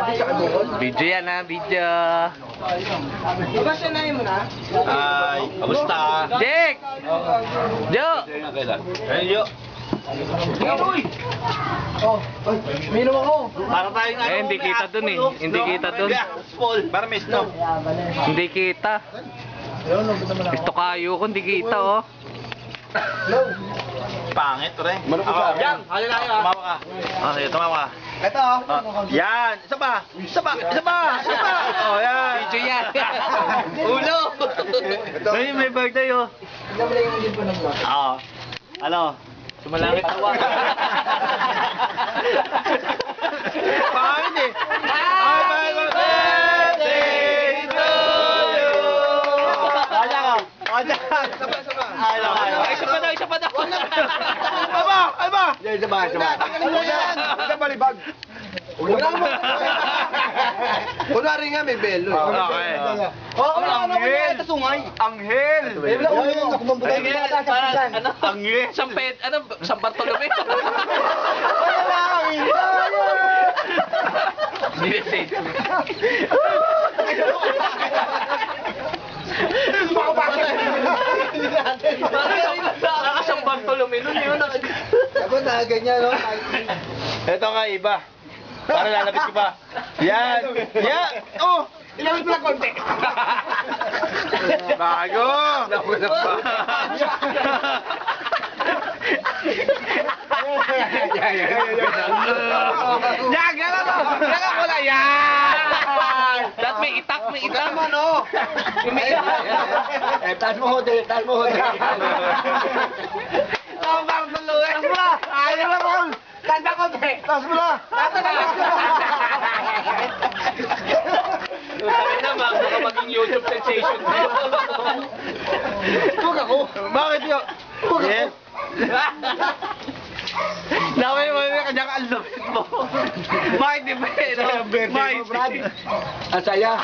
Video yan ha, video. Babasanayin mo na? Ay, kamusta? Jake! Jo! Ayun, yo. Minum ako. Para tayong Eh, hindi kita dun eh. Hindi kita dun. Paul, para may snow. Hindi kita. Ito kayo ko, hindi kita oh. Pangit, pre. Yan, halin tayo ha. Tumawa ka. Okay, tumawa ka. Ito. Yan, isa pa. Isa pa. Isa pa. Isa pa. Oh, yan. Video yan. Ulo! Ay, may birthday, oh. Oo. Ano? Sumalangit awa. Pangit eh. Happy birthday to you. Kaya ka. Kaya. Ay, Isa pa daw, isa pa daw. Ano ba? Ano ba? Isa ba? Isa balibag. Kunwari nga may belo. Okay. Oo, ano Anghel. Anghel. Ano? Anghel. San Bartolome? Hindi na safe. Baka San Bartolome nun yun. Dapat na ganyan, no? Ito nga iba. Para lalapit ko pa. Yan. Yan. Oh. Ilapit mo lang konti. Bago. Nakulang pa. Yan. Gala mo. Gala mo lang. Yan. Dat may itak, may itak. Tama, no? Taas mo hote, taas mo hote. Tama ang tuloy. Taas mo na. Ayaw na mo. Taas na konti. Taas mo na. Taas na. Sabi na, baka maging YouTube sensation. Huwag ako. Bakit yun? Yes. Naway mo yung kanyang alupit mo. Bakit di ba? Bakit? Ang saya.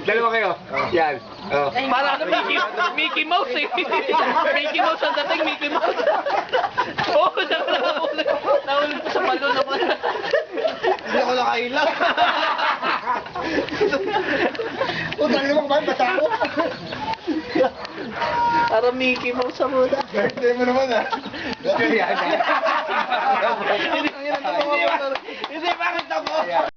Dalawa kayo. Yan. Para ano, Mickey Mouse eh. Mickey Mouse ang dating, Mickey Mouse. Oo, nahulog ko sa balon naman. Hindi ako nakailang. Utang naman ba? Bata ko. Para Mickey Mouse sa muna. Birthday mo naman ah. Hindi, bakit ako?